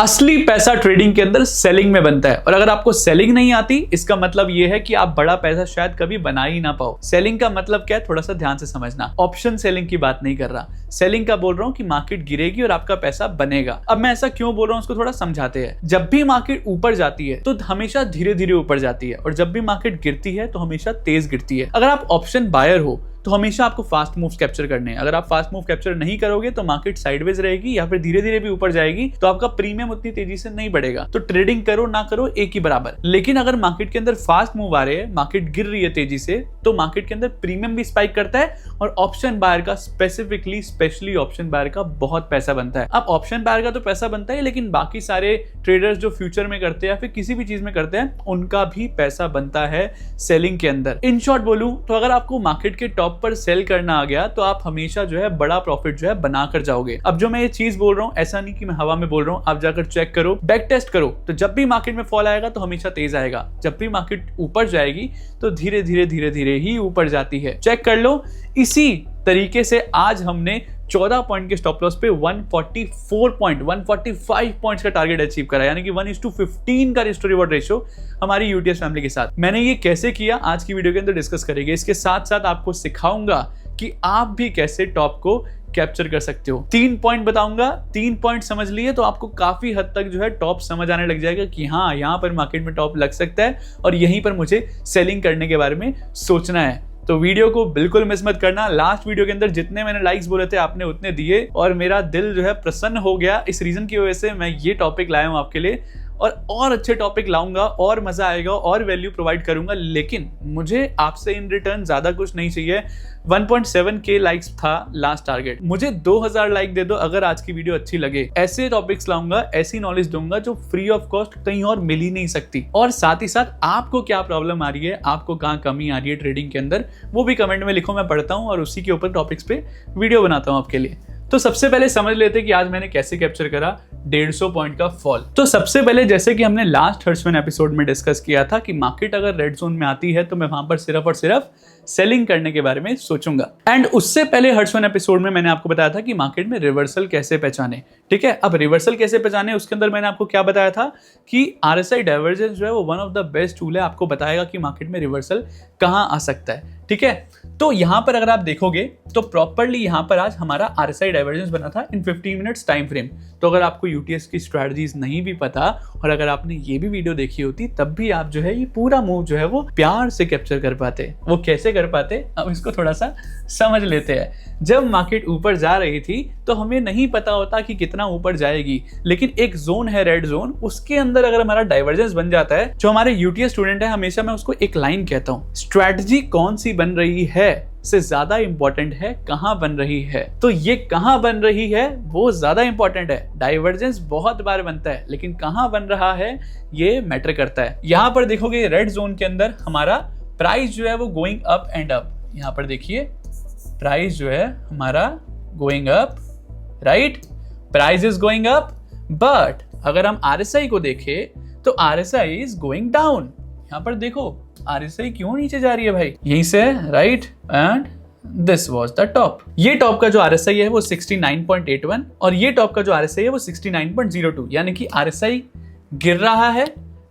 असली पैसा ट्रेडिंग के अंदर सेलिंग में बनता है, और अगर आपको सेलिंग नहीं आती इसका मतलब यह है कि आप बड़ा पैसा शायद कभी बना ही ना पाओ। सेलिंग का मतलब क्या है, थोड़ा सा ध्यान से समझना। ऑप्शन सेलिंग की बात नहीं कर रहा, सेलिंग का बोल रहा हूं कि मार्केट गिरेगी और आपका पैसा बनेगा। अब मैं ऐसा क्यों बोल रहा हूं उसको थोड़ा समझाते हैं। जब भी मार्केट ऊपर जाती है तो हमेशा धीरे धीरे ऊपर जाती है, और जब भी मार्केट गिरती है तो हमेशा तेज गिरती है। अगर आप ऑप्शन बायर हो तो हमेशा आपको फास्ट मूव्स कैप्चर करने हैं। अगर आप फास्ट मूव कैप्चर नहीं करोगे तो मार्केट साइडवेज रहेगी या फिर धीरे धीरे भी ऊपर जाएगी, तो आपका प्रीमियम उतनी तेजी से नहीं बढ़ेगा। तो ट्रेडिंग करो ना करो एक ही बराबर। लेकिन अगर मार्केट के अंदर फास्ट मूव आ रहे हैं, मार्केट गिर रही है तेजी से, तो मार्केट के अंदर प्रीमियम भी स्पाइक करता है, और ऑप्शन बायर का स्पेशली ऑप्शन बायर का बहुत पैसा बनता है। अब ऑप्शन बायर का तो पैसा बनता है, लेकिन बाकी सारे ट्रेडर्स जो फ्यूचर में करते हैं या फिर किसी भी चीज में करते हैं, उनका भी पैसा बनता है सेलिंग के अंदर। इन शॉर्ट बोलूं तो अगर आपको मार्केट के टॉप पर सेल करना आ गया तो आप हमेशा जो है बड़ा प्रॉफिट जो है बना कर जाओगे। अब जो मैं ये चीज बोल रहा हूं ऐसा नहीं कि मैं हवा में बोल रहा हूं, आप जाकर चेक करो, बैक टेस्ट करो। तो जब भी मार्केट में फॉल आएगा तो हमेशा तेज आएगा, जब भी मार्केट ऊपर जाएगी तो धीरे धीरे ही ऊपर जाती है। चेक कर लो। इसी तरीके से आज हमने 14 पॉइंट के स्टॉप लॉस पे 145 पॉइंट्स का टारगेट अचीव करा, यानी कि 1:15 का रिस्क टू रिवॉर्ड रेशियो हमारी यूटीएस फैमिली के साथ। मैंने ये कैसे किया आज की वीडियो के अंदर डिस्कस करेंगे। इसके साथ साथ आपको सिखाऊंगा कि आप भी कैसे टॉप को कैप्चर कर सकते हो। 3 पॉइंट बताऊंगा, 3 पॉइंट समझ लिए तो आपको काफी हद तक जो है टॉप समझ आने लग जाएगा कि हाँ, यहाँ पर मार्केट में टॉप लग सकता है और यहीं पर मुझे सेलिंग करने के बारे में सोचना है। तो वीडियो को बिल्कुल मिस मत करना। लास्ट वीडियो के अंदर जितने मैंने लाइक्स बोले थे आपने उतने दिए, और मेरा दिल जो है प्रसन्न हो गया। इस रीजन की वजह से मैं ये टॉपिक लाया हूं आपके लिए, और अच्छे टॉपिक लाऊंगा, और मजा आएगा, और वैल्यू प्रोवाइड करूंगा। लेकिन मुझे आपसे इन रिटर्न ज्यादा कुछ नहीं चाहिए। 1.7K लाइक्स था लास्ट टारगेट, मुझे 2000 लाइक दे दो अगर आज की वीडियो अच्छी लगे। ऐसे टॉपिक्स लाऊंगा, ऐसी नॉलेज दूंगा जो फ्री ऑफ कॉस्ट कहीं और मिल ही नहीं सकती। और साथ ही साथ आपको क्या प्रॉब्लम आ रही है, आपको कहाँ कमी आ रही है ट्रेडिंग के अंदर, वो भी कमेंट में लिखो, मैं पढ़ता हूँ और उसी के ऊपर टॉपिक्स पे वीडियो बनाता हूँ आपके लिए। तो सबसे पहले समझ लेते हैं कि आज मैंने कैसे कैप्चर करा 150 पॉइंट का फॉल। तो सबसे पहले जैसे कि हमने लास्ट हर्ट्समैन एपिसोड में डिस्कस किया था कि मार्केट अगर रेड जोन में आती है तो मैं वहां पर सिर्फ और सिर्फ सेलिंग करने के बारे में सोचूंगा। एंड उससे पहले हर्ट्समैन एपिसोड में मैंने आपको बताया था कि मार्केट में रिवर्सल कैसे पहचाने। ठीक है, अब रिवर्सल कैसे पहचाने उसके अंदर मैंने आपको क्या बताया था कि RSI डाइवर्जेंस जो है वो one of the best tool है, आपको बताएगा कि मार्केट में रिवर्सल कहां आ सकता है। ठीक है, तो यहां पर अगर आप देखोगे तो प्रॉपर्ली यहां पर आज हमारा RSI डाइवर्जेंस बना था इन 15 मिनट्स टाइम फ्रेम। तो अगर आपको यूटीएस की स्ट्रेटजीज नहीं भी पता और अगर आपने ये भी वीडियो देखी होती तब भी आप जो है ये पूरा मूव जो है वो प्यार से कैप्चर कर पाते। वो कैसे कर पाते, अब इसको थोड़ा सा समझ लेते हैं। जब मार्केट ऊपर जा रही थी तो हमें नहीं पता होता कि कितना ऊपर जाएगी, लेकिन एक जोन है रेड जोन, उसके अंदर अगर हमारा डाइवर्जेंस बन जाता है, जो हमारे यूटीएस स्टूडेंट है हमेशा मैं उसको एक लाइन कहता हूं, स्ट्रैटेजी कौन सी बन रही है से ज्यादा इंपॉर्टेंट है कहां बन रही है। तो ये कहां बन रही है वो ज्यादा इंपॉर्टेंट है। डाइवर्जेंस बहुत बार बनता है लेकिन कहां बन रहा है ये मैटर करता है। यहां पर देखोगे रेड जोन के अंदर हमारा प्राइस जो है वो गोइंग अप एंड अप। यहां पर देखिए प्राइस जो है हमारा going up, right, price is going up, but अगर हम RSI को देखें तो RSI इज गोइंग डाउन। यहां पर देखो RSI क्यों नीचे जा रही है भाई, यहीं से, right, and this was the top. ये टॉप का जो RSI है वो 69.81 और ये टॉप का जो RSI है वो 69.02, यानी कि RSI गिर रहा है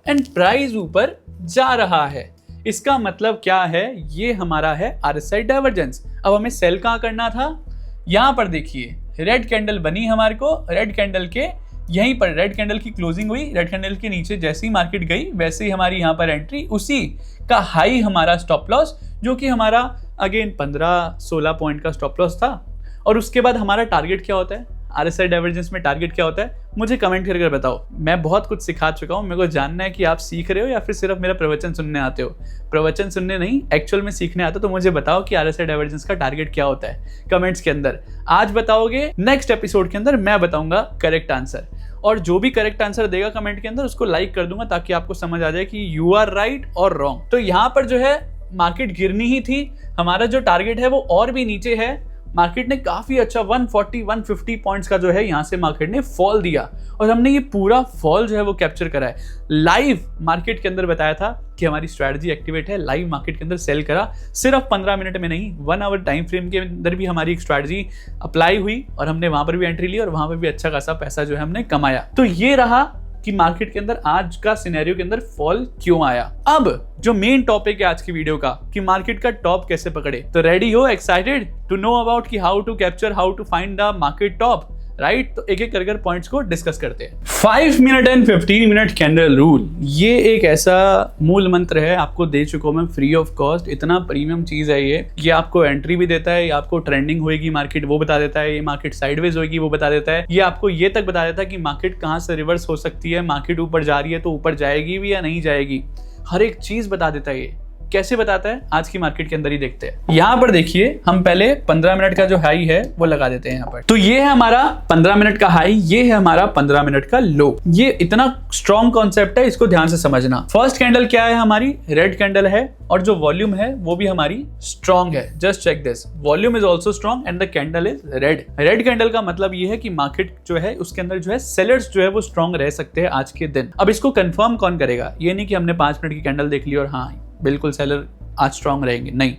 एंड प्राइस ऊपर जा रहा है। इसका मतलब क्या है, ये हमारा है RSI डाइवर्जेंस। अब हमें सेल कहां करना था, यहां पर देखिए रेड कैंडल बनी हमारे को, रेड कैंडल के यहीं पर रेड कैंडल की क्लोजिंग हुई, रेड कैंडल के नीचे जैसे ही मार्केट गई वैसे ही हमारी यहां पर एंट्री, उसी का हाई हमारा स्टॉप लॉस, जो कि हमारा अगेन 15-16 पॉइंट का स्टॉप लॉस था। और उसके बाद हमारा टारगेट क्या होता है, RSI डाइवर्जेंस में टारगेट क्या होता है, मुझे कमेंट करके बताओ। मैं बहुत कुछ सिखा चुका हूं, मेरे को जानना है कि आप सीख रहे हो या फिर सिर्फ मेरा प्रवचन सुनने आते हो। प्रवचन सुनने नहीं, एक्चुअल में सीखने आते हो, तो मुझे बताओ कि RSI डाइवर्जेंस का टारगेट क्या होता है कमेंट्स के अंदर। आज बताओगे, नेक्स्ट एपिसोड के अंदर मैं बताऊंगा करेक्ट आंसर, और जो भी करेक्ट आंसर देगा कमेंट के अंदर उसको लाइक कर दूंगा ताकि आपको समझ आ जाए कि यू आर राइट और रॉन्ग। तो यहाँ पर जो है मार्केट गिरनी ही थी, हमारा जो टारगेट है वो और भी नीचे है, मार्केट ने काफी अच्छा 140-150 पॉइंट्स का जो है यहाँ से मार्केट ने फॉल दिया और हमने ये पूरा फॉल जो है वो कैप्चर करा है। लाइव मार्केट के अंदर बताया था कि हमारी स्ट्रैटेजी एक्टिवेट है, लाइव मार्केट के अंदर सेल करा, सिर्फ 15 मिनट में नहीं 1 आवर टाइम फ्रेम के अंदर भी हमारी एक स्ट्रैटेजी अप्लाई हुई और हमने वहां पर भी एंट्री ली और वहां पर भी अच्छा खासा पैसा जो है हमने कमाया। तो ये रहा कि मार्केट के अंदर आज का सिनेरियो के अंदर फॉल क्यों आया। अब जो मेन टॉपिक है आज की वीडियो का कि मार्केट का टॉप कैसे पकड़े, तो रेडी हो, एक्साइटेड टू नो अबाउट कि how to capture, how to find the market top, right? तो एक एक कर पॉइंट्स को डिस्कस करते हैं। 5 minute and 15 minute candle rule, ये एक ऐसा मूल मंत्र है, आपको दे चुका हूं मैं फ्री ऑफ कॉस्ट। इतना प्रीमियम चीज है ये आपको एंट्री भी देता है, ये आपको ट्रेंडिंग होएगी मार्केट वो बता देता है, ये मार्केट साइडवेज होएगी वो बता देता है, ये आपको ये तक बता देता है कि मार्केट कहां से रिवर्स हो सकती है, मार्केट ऊपर जा रही है तो ऊपर जाएगी भी या नहीं जाएगी, हर एक चीज बता देता है। ये कैसे बताता है आज की मार्केट के अंदर ही देखते हैं। यहां पर देखिए, हम पहले 15 मिनट का जो हाई है वो लगा देते हैं यहां पर। तो ये है हमारा 15 मिनट का हाई, ये है हमारा 15 मिनट का लो। ये इतना स्ट्रॉन्ग कॉन्सेप्ट है, इसको ध्यान से समझना। फर्स्ट कैंडल क्या है हमारी, रेड कैंडल है और जो वॉल्यूम है वो भी हमारी स्ट्रॉन्ग है। Just check this, volume is also strong and the candle is red. Red candle का मतलब ये है कि मार्केट जो है उसके अंदर जो है सेलर्स जो है वो स्ट्रॉन्ग रह सकते हैं आज के दिन। अब इसको कंफर्म कौन करेगा, ये नहीं कि हमने 5 मिनट की कैंडल देख ली और हाँ बिल्कुल सेलर आज स्ट्रॉन्ग रहेंगे, नहीं।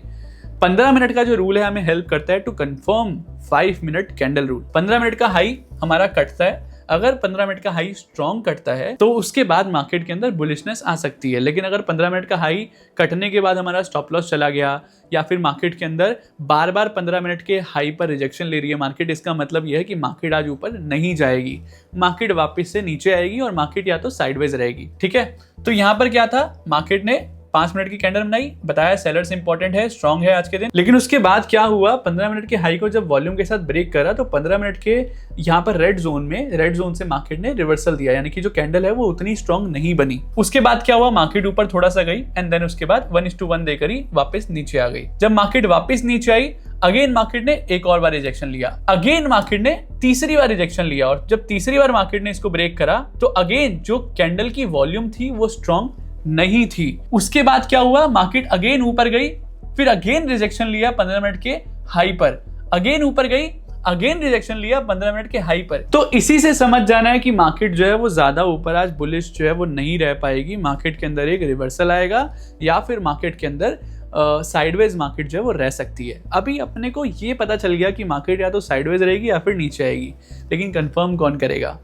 15 मिनट का जो रूल है हमें हेल्प करता है to confirm 5 minute candle rule. 15 minute का हाई हमारा कटता है, अगर 15 मिनट का हाई स्ट्रॉन्ग कटता है तो उसके बाद मार्केट के अंदर बुलिशनेस आ सकती है। लेकिन अगर 15 मिनट का हाई कटने के बाद हमारा स्टॉप लॉस चला गया या फिर मार्केट के अंदर बार बार 15 मिनट के हाई पर रिजेक्शन ले रही है मार्केट, इसका मतलब यह है कि मार्केट आज ऊपर नहीं जाएगी, मार्केट वापस से नीचे आएगी और मार्केट या तो साइडवेज रहेगी। ठीक है, तो यहां पर क्या था, मार्केट ने 5 मिनट की कैंडल बनाई, बताया सेलर्स इंपॉर्टेंट है, स्ट्रॉन्ग है आज के दिन। लेकिन उसके बाद क्या हुआ, 15 मिनट के हाई को जब वॉल्यूम के साथ ब्रेक करा तो 15 मिनट के यहाँ पर रेड जोन से मार्केट ने रिवर्सल दिया, यानी कि जो कैंडल है वो उतनी स्ट्रॉन्ग नहीं बनी। उसके बाद क्या हुआ, मार्केट ऊपर थोड़ा सा गई एंड देन उसके बाद 1:1 देकर ही वापस नीचे आ गई। जब मार्केट वापस नीचे आई, अगेन मार्केट ने एक और बार रिजेक्शन लिया, अगेन मार्केट ने तीसरी बार रिजेक्शन लिया और जब तीसरी बार मार्केट ने इसको ब्रेक करा तो अगेन जो कैंडल की वॉल्यूम थी वो स्ट्रॉन्ग नहीं थी। उसके बाद क्या हुआ, मार्केट अगेन ऊपर गई, फिर अगेन रिजेक्शन लिया 15 मिनट के हाई पर, अगेन ऊपर गई, अगेन रिजेक्शन लिया 15 मिनट के हाई पर। तो इसी से समझ जाना है कि मार्केट जो है वो ज्यादा ऊपर आज बुलिश जो है वो नहीं रह पाएगी, मार्केट के अंदर एक रिवर्सल आएगा या फिर मार्केट के अंदर साइडवेज मार्केट जो है वो रह सकती है। अभी अपने को ये पता चल गया कि मार्केट या तो साइडवेज रहेगी या फिर नीचे आएगी, लेकिन कंफर्म कौन करेगा,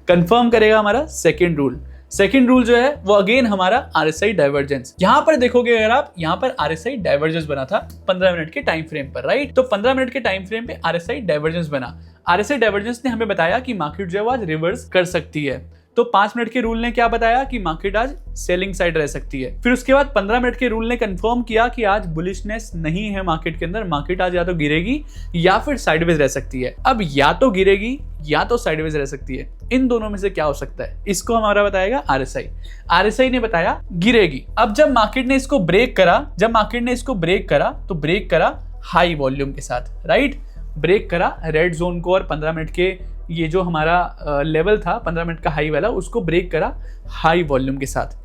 कंफर्म करेगा हमारा सेकेंड रूल। सेकेंड रूल जो है वो अगेन हमारा RSI डाइवर्जेंस। यहां पर देखोगे अगर आप, यहां पर RSI डाइवर्जेंस बना था 15 मिनट के टाइम फ्रेम पर, राइट? तो 15 मिनट के टाइम फ्रेम पे RSI डाइवर्जेंस बना। RSI डाइवर्जेंस ने हमें बताया कि मार्केट जो है वो आज रिवर्स कर सकती है। तो 5 मिनट के रूल ने क्या बताया कि मार्केट आज सेलिंग साइड रह सकती है। फिर उसके बाद 15 मिनट के रूल ने कंफर्म किया कि आज बुलिशनेस नहीं है मार्केट के अंदर, मार्केट आज या तो गिरेगी या फिर साइडवेज रह सकती है। अब या तो गिरेगी या तो साइडवेज रह सकती है, इन दोनों में से क्या हो सकता है, इसको हमारा बताएगा RSI। RSI ने बताया गिरेगी। अब जब मार्केट ने इसको ब्रेक करा, तो ब्रेक करा हाई वॉल्यूम के साथ, राइट? ब्रेक करा रेड जोन को और 15 मिनट के ये जो हमारा लेवल था 15 मिनट का हाई वाला, उसको ब्रेक करा हाई वॉल्यूम के साथ।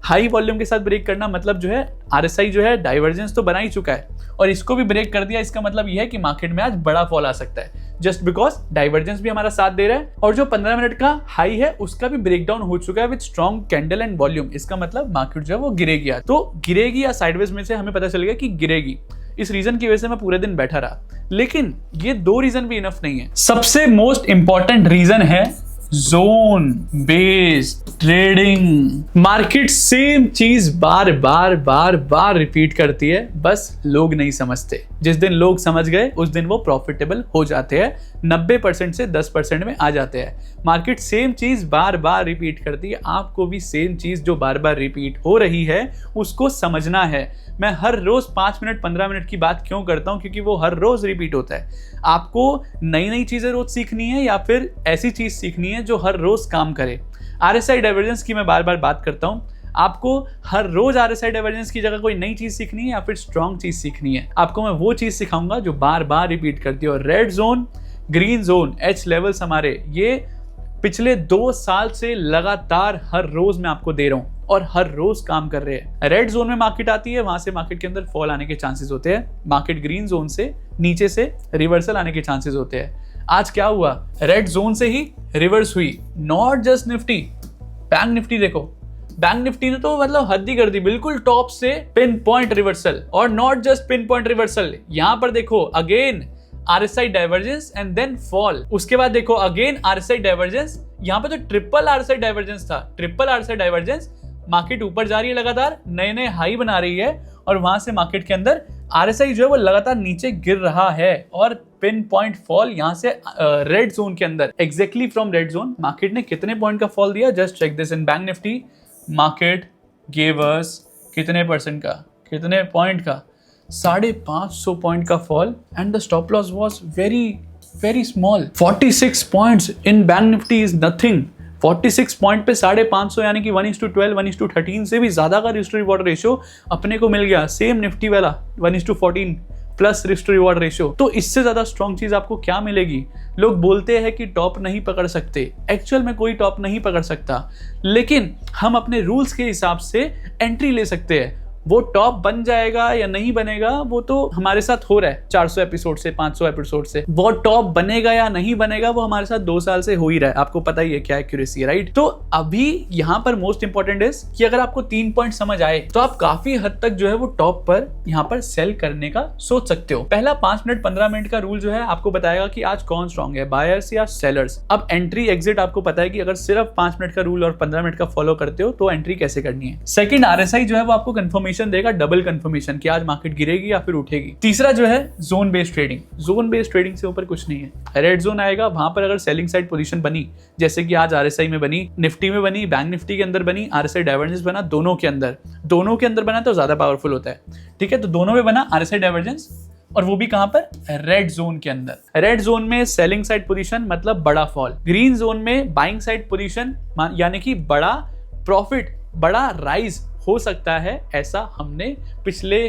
हाई वॉल्यूम के साथ ब्रेक करना मतलब जो है RSI जो है डाइवर्जेंस तो बना ही चुका है और इसको भी ब्रेक कर दिया। इसका मतलब यह है कि मार्केट में आज बड़ा फॉल आ सकता है, जस्ट बिकॉज डाइवर्जेंस भी हमारा साथ दे रहा है और जो 15 मिनट का हाई है उसका भी ब्रेकडाउन हो चुका है with strong candle and volume. इसका मतलब मार्केट जो है वो गिरेगी। तो गिरेगी या साइडवेज में से हमें पता चल गया कि गिरेगी। इस रीजन की वजह से मैं पूरे दिन बैठा रहा, लेकिन ये 2 रीजन भी इनफ नहीं है। सबसे मोस्ट इंपॉर्टेंट रीजन है zone based trading. Market same चीज बार बार रिपीट करती है, बस लोग नहीं समझते। जिस दिन लोग समझ गए उस दिन वो प्रॉफिटेबल हो जाते हैं, 90% से 10% में आ जाते हैं। मार्केट सेम चीज बार बार रिपीट करती है, आपको भी सेम चीज जो बार बार रिपीट हो रही है उसको समझना है। मैं हर रोज 5 मिनट 15 मिनट की बात क्यों करता हूं, क्योंकि वो हर रोज रिपीट होता है। आपको नई नई चीजें रोज सीखनी है या फिर ऐसी चीज सीखनी है जो हर रोज काम करे। RSI डाइवर्जेंस की मैं बार बार बात करता हूं, आपको हर रोज RSI डाइवर्जेंस की जगह कोई नई चीज सीखनी है या फिर स्ट्रॉन्ग चीज सीखनी है। आपको मैं वो चीज सिखाऊंगा जो बार बार रिपीट करती है। और red zone, green zone, H levels हमारे ये पिछले 2 साल से लगातार हर रोज मैं आपको दे रहा हूं और हर रोज काम कर रहे हैं। रेड जोन में मार्केट आती है, वहां से मार्केट के अंदर फॉल आने के चांसेस होते हैं। मार्केट ग्रीन जोन से नीचे से रिवर्सल आने के चांसेस होते हैं। आज क्या हुआ, रेड जोन से ही रिवर्स हुई। Not just Nifty, bank Nifty देखो, बैंक निफ्टी ने तो मतलब हद ही कर दी, बिल्कुल टॉप से पिन पॉइंट रिवर्सल। और not just pin point reversal, यहां पर देखो again RSI divergence and then fall. उसके बाद देखो अगेन RSI डाइवर्जेंस, यहां पे तो ट्रिपल RSI डाइवर्जेंस था, ट्रिपल RSI डाइवर्जेंस। मार्केट ऊपर जा रही है, लगातार नए नए हाई बना रही है और वहां से मार्केट के अंदर RSI जो है वो लगातार नीचे गिर रहा है और पिन पॉइंट फॉल यहां से रेड जोन के अंदर, exactly from red zone market ने कितने पॉइंट का फॉल दिया, just check this. In bank Nifty market gave us कितने परसेंट का, कितने पॉइंट का, 550 पॉइंट का fall and the stop loss was very small. 46 points in bank Nifty is nothing. 46 point पे 550 यानी कि 1:12 1:13 से भी ज्यादा का रिस्क टू रिवॉर्ड रेशियो अपने को मिल गया। सेम निफ्टी वाला 1:14 plus risk to reward ratio. तो इससे ज्यादा स्ट्रॉन्ग चीज आपको क्या मिलेगी। लोग बोलते हैं कि टॉप नहीं पकड़ सकते, एक्चुअल में कोई टॉप नहीं पकड़ सकता, लेकिन हम अपने रूल्स के हिसाब से एंट्री ले सकते हैं। वो टॉप बन जाएगा या नहीं बनेगा वो तो हमारे साथ हो रहा है 400 एपिसोड से, 500 एपिसोड से। वो टॉप बनेगा या नहीं बनेगा वो हमारे साथ 2 साल से हो ही रहा है, आपको पता ही है क्या एक्यूरेसी है, राइट। तो अभी यहाँ पर मोस्ट इंपॉर्टेंट इज कि अगर आपको 3 पॉइंट समझ आए तो आप काफी हद तक जो है वो टॉप पर यहाँ पर सेल करने का सोच सकते हो। पहला 5 मिनट 15 मिनट का रूल जो है आपको बताएगा कि आज कौन स्ट्रॉन्ग है, बायर्स या सेलर्स। अब एंट्री एग्जिट आपको पता है कि अगर सिर्फ 5 मिनट का रूल और 15 मिनट का फॉलो करते हो तो एंट्री कैसे करनी है। सेकंड, RSI जो है वो आपको कंफर्मेशन देगा, डबल कंफर्मेशन कि आज मार्केट गिरेगी या फिर उठेगी। तीसरा जो है zone based trading. Zone based trading से ऊपर कुछ नहीं है। रेड जोन आएगा, वहां पर अगर सेलिंग साइड पोजीशन बनी, जैसे कि आज RSI में बनी, निफ्टी में बनी, बैंक निफ्टी के अंदर बनी, RSI डाइवर्जेंस बना, दोनों के अंदर बना तो ज्यादा पावरफुल होता है, ठीक है। तो दोनों में बना RSI डाइवर्जेंस और वो भी कहां पर, रेड जोन के अंदर। रेड जोन में सेलिंग साइड पोजीशन मतलब बड़ा फॉल, ग्रीन जोन में बाइंग साइड पोजीशन यानी कि बड़ा प्रॉफिट, बड़ा राइज हो सकता है। ऐसा हमने पिछले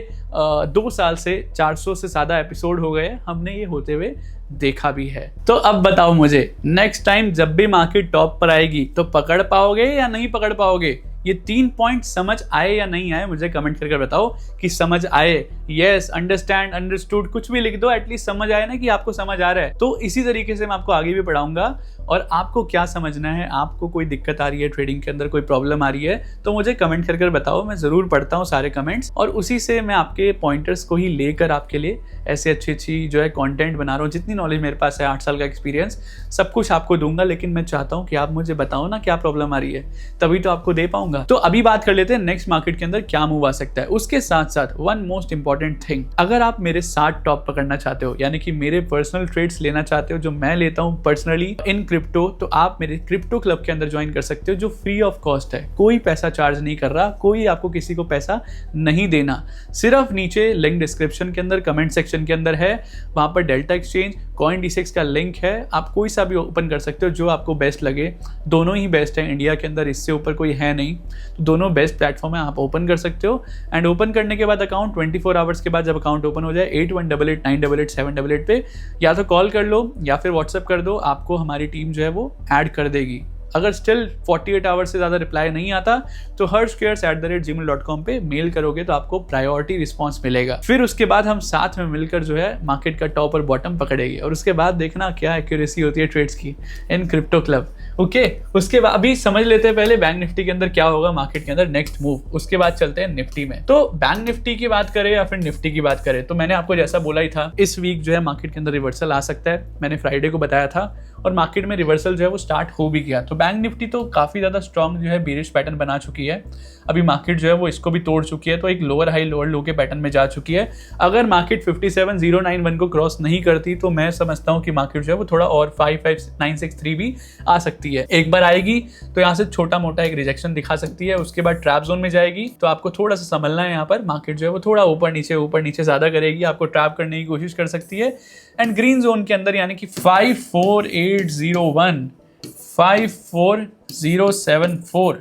2 साल से 400 से ज्यादा एपिसोड हो गए, हमने ये होते हुए देखा भी है। तो अब बताओ मुझे, नेक्स्ट टाइम जब भी मार्केट टॉप पर आएगी तो पकड़ पाओगे या नहीं पकड़ पाओगे। ये 3 पॉइंट समझ आए या नहीं आए मुझे कमेंट करके बताओ कि समझ आए, यस, अंडरस्टैंड, अंडरस्टूड, कुछ भी लिख दो, एटलीस्ट समझ आए ना कि आपको समझ आ रहा है। तो इसी तरीके से मैं आपको आगे भी पढ़ाऊंगा और आपको क्या समझना है, आपको कोई दिक्कत आ रही है ट्रेडिंग के अंदर, कोई प्रॉब्लम आ रही है तो मुझे कमेंट करके बताओ। मैं जरूर पढ़ता हूँ सारे कमेंट्स और उसी से मैं आपके पॉइंटर्स को ही लेकर आपके लिए ऐसे अच्छी जो है कंटेंट बना रहा हूँ। जितनी नॉलेज मेरे पास है, 8 साल का एक्सपीरियंस, सब कुछ आपको दूंगा, लेकिन मैं चाहता हूँ कि आप मुझे बताओ ना क्या प्रॉब्लम आ रही है, तभी तो आपको दे पाऊंगा। तो अभी बात कर लेते हैं नेक्स्ट मार्केट के अंदर क्या मूव आ सकता है। उसके साथ साथ वन मोस्ट इंपॉर्टेंट थिंग, अगर आप मेरे साथ टॉप पकड़ना चाहते हो, यानी कि मेरे पर्सनल ट्रेड्स लेना चाहते हो जो मैं लेता हूँ पर्सनली इन क्रिप्टो, तो आप मेरे क्रिप्टो क्लब के अंदर ज्वाइन कर सकते हो जो फ्री ऑफ कॉस्ट है। कोई पैसा चार्ज नहीं कर रहा, कोई आपको किसी को पैसा नहीं देना। सिर्फ नीचे लिंक डिस्क्रिप्शन के अंदर कमेंट सेक्शन के अंदर है, वहां पर डेल्टा एक्सचेंज, CoinDesk का लिंक है, आप कोई सा भी ओपन कर सकते हो जो आपको बेस्ट लगे। दोनों ही बेस्ट है इंडिया के अंदर, इससे ऊपर कोई है नहीं, तो दोनों बेस्ट प्लेटफॉर्म है, आप ओपन कर सकते हो। एंड ओपन करने के बाद अकाउंट 24 आवर्स के बाद जब अकाउंट ओपन हो जाए 8188988788 पे या तो कॉल कर लो या फिर व्हाट्सएप कर दो, आपको हमारी टीम जो है वो ऐड कर देगी। अगर स्टिल 48 आवर्स से ज़्यादा रिप्लाई नहीं आता तो harshcares@gmail.com पे मेल करोगे तो आपको प्रायोरिटी रिस्पॉन्स मिलेगा। फिर उसके बाद हम साथ में मिलकर जो है मार्केट का टॉप और बॉटम पकड़ेंगे और उसके बाद देखना क्या एक्यूरेसी होती है ट्रेड्स की इन क्रिप्टो क्लब। ओके, उसके बाद अभी समझ लेते हैं पहले बैंक निफ्टी के अंदर क्या होगा, मार्केट के अंदर नेक्स्ट मूव, उसके बाद चलते हैं निफ्टी में। तो बैंक निफ्टी की बात करें या फिर निफ्टी की बात करें, तो मैंने आपको जैसा बोला ही था इस वीक जो है मार्केट के अंदर रिवर्सल आ सकता है, मैंने फ्राइडे को बताया था और मार्केट में रिवर्सल जो है वो स्टार्ट हो भी गया। तो बैंक निफ्टी तो काफी ज्यादा स्ट्रॉन्ग जो है बीरिश पैटर्न बना चुकी है, अभी मार्केट जो है वो इसको भी तोड़ चुकी है, तो एक लोअर हाई लोअर लो के पैटर्न में जा चुकी है। अगर मार्केट 57091 को क्रॉस नहीं करती तो मैं समझता हूं कि मार्केट जो है वो थोड़ा और 55963 भी आ सकती है। एक बार आएगी तो यहाँ से छोटा मोटा एक रिजेक्शन दिखा सकती है, उसके बाद ट्रैप जोन में जाएगी तो आपको थोड़ा सा संभलना है। यहाँ पर मार्केट जो है वो थोड़ा ऊपर नीचे ज्यादा करेगी, आपको ट्रैप करने की कोशिश कर सकती है। एंड ग्रीन जोन के अंदर यानी कि 54801 54074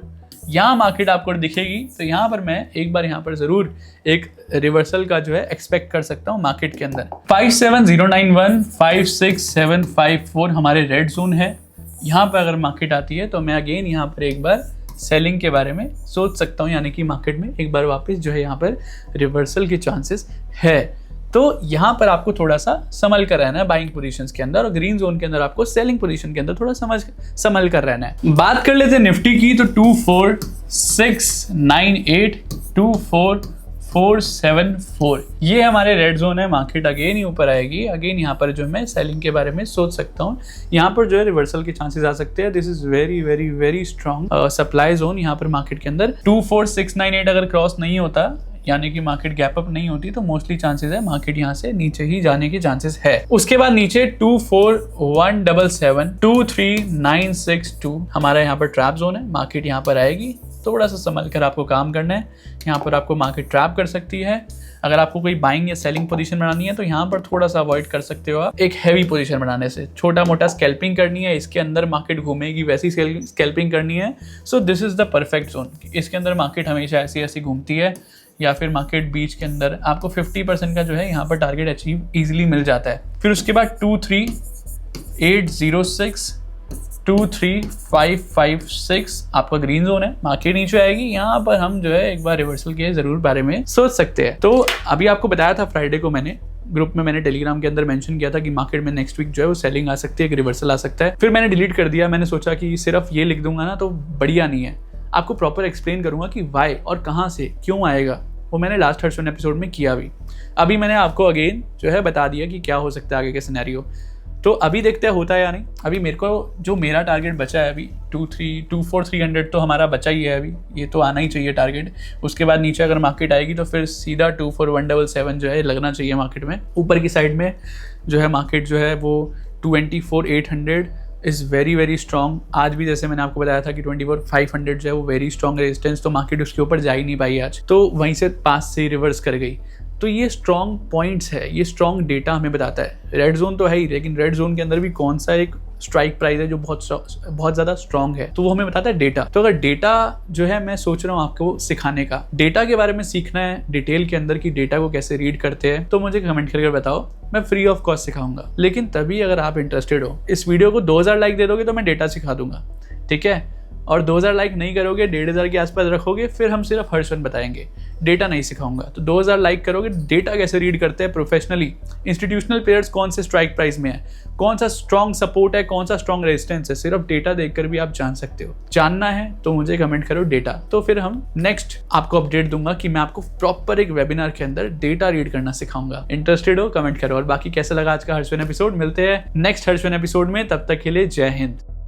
यहाँ मार्केट आपको दिखेगी, तो यहाँ पर मैं एक बार यहाँ पर जरूर एक रिवर्सल का जो है एक्सपेक्ट कर सकता हूँ मार्केट के अंदर। 57091 56754 हमारे रेड जोन है। यहाँ पर अगर मार्केट आती है तो मैं अगेन यहाँ पर एक बार सेलिंग के बारे में सोच सकता हूँ, यानी कि मार्केट में एक बार वापस जो है यहाँ पर रिवर्सल के चांसेस है। तो यहाँ पर आपको थोड़ा सा संभल कर रहना है बाइंग पोजीशंस के अंदर, और ग्रीन जोन के अंदर आपको सेलिंग पोजीशन के अंदर थोड़ा संभल कर रहना है। बात कर लेते हैं निफ्टी की, तो 24698 24474 ये हमारे रेड जोन है। मार्केट अगेन ही ऊपर आएगी, अगेन यहाँ पर जो मैं सेलिंग के बारे में सोच सकता हूँ। यहाँ पर जो है रिवर्सल के चांसेस आ सकते हैं। This is very very very strong supply zone यहाँ पर मार्केट के अंदर। 24698 अगर क्रॉस नहीं होता, यानी कि मार्केट गैप अप नहीं होती, तो मोस्टली चांसेस है मार्केट यहाँ से नीचे ही जाने के चांसेस है। उसके बाद नीचे 24177 23962 हमारा यहाँ पर ट्रैप जोन है। मार्केट यहाँ पर आएगी, थोड़ा सा संभल कर आपको काम करना है। यहाँ पर आपको मार्केट ट्रैप कर सकती है। अगर आपको कोई बाइंग या सेलिंग पोजीशन बनानी है तो यहाँ पर थोड़ा सा अवॉइड कर सकते हो आप। एक हैवी पोजीशन बनाने से छोटा मोटा स्कैल्पिंग करनी है, इसके अंदर मार्केट घूमेगी वैसी स्कैल्पिंग करनी है। So this is the perfect zone. इसके अंदर मार्केट हमेशा ऐसी ऐसी घूमती है, या फिर मार्केट बीच के अंदर आपको 50% का जो है यहाँ पर टारगेट अचीव इजीली मिल जाता है। फिर उसके बाद 23806 23556 आपका ग्रीन जोन है। मार्केट नीचे आएगी, यहाँ पर हम जो है एक बार रिवर्सल के जरूर बारे में सोच सकते हैं। तो अभी आपको बताया था फ्राइडे को मैंने ग्रुप में, मैंने टेलीग्राम के अंदर मेंशन किया था कि मार्केट में नेक्स्ट वीक जो है वो सेलिंग आ सकती है, एक रिवर्सल आ सकता है। फिर मैंने डिलीट कर दिया। मैंने सोचा कि सिर्फ ये लिख दूंगा ना तो बढ़िया नहीं है, आपको प्रॉपर एक्सप्लेन करूंगा कि वाई और कहाँ से क्यों आएगा। वो मैंने लास्ट हर्षवन एपिसोड में किया भी। अभी मैंने आपको अगेन जो है बता दिया कि क्या हो सकता है आगे के सिनेरियो। तो अभी देखते हैं होता है या नहीं। अभी मेरे को जो मेरा टारगेट बचा है अभी 24300 तो हमारा बचा ही है अभी, ये तो आना ही चाहिए टारगेट। उसके बाद नीचे अगर मार्केट आएगी तो फिर सीधा 24177 जो है लगना चाहिए मार्केट में। ऊपर की साइड में जो है मार्केट जो है वो 24800 इज़ वेरी वेरी स्ट्रॉन्ग। आज भी जैसे मैंने आपको बताया था कि 24500 जो है वो वेरी स्ट्रॉन्ग रेजिस्टेंस, तो मार्केट उसके ऊपर जा ही नहीं पाई आज, तो वहीं से पास से रिवर्स कर गई। तो ये स्ट्रॉन्ग पॉइंट्स है, ये स्ट्रॉन्ग डेटा हमें बताता है। रेड जोन तो है ही, लेकिन रेड जोन के अंदर भी कौन सा एक स्ट्राइक प्राइस है जो बहुत ज़्यादा स्ट्रॉन्ग है, तो वो हमें बताता है डेटा। तो अगर डेटा जो है मैं सोच रहा हूँ आपको सिखाने का, डेटा के बारे में सीखना है डिटेल के अंदर कि डेटा को कैसे रीड करते हैं, तो मुझे कमेंट करके बताओ, मैं फ्री ऑफ कॉस्ट सिखाऊंगा। लेकिन तभी अगर आप इंटरेस्टेड हो, इस वीडियो को 2000 लाइक दे दोगे तो मैं डेटा सिखा दूंगा, ठीक है। और 2000 लाइक नहीं करोगे, 1500 के आसपास रखोगे, फिर हम सिर्फ हर्षवन बताएंगे, डेटा नहीं सिखाऊंगा। तो 2000 लाइक करोगे, डेटा कैसे रीड करते हैं प्रोफेशनली, इंस्टीट्यूशनल प्लेयर्स कौन से स्ट्राइक प्राइस में है, कौन सा स्ट्रॉन्ग सपोर्ट है, कौन सा स्ट्रॉन्ग रेजिस्टेंस है, सिर्फ डेटा देखकर भी आप जान सकते हो। जानना है तो मुझे कमेंट करो डेटा, तो फिर हम नेक्स्ट आपको अपडेट दूंगा कि मैं आपको प्रॉपर एक वेबिनार के अंदर डेटा रीड करना सिखाऊंगा। इंटरेस्टेड हो कमेंट करो। और बाकी कैसा लगा आज का हर्षवन एपिसोड, मिलते हैं नेक्स्ट हर्षवन एपिसोड में, तब तक के लिए जय हिंद।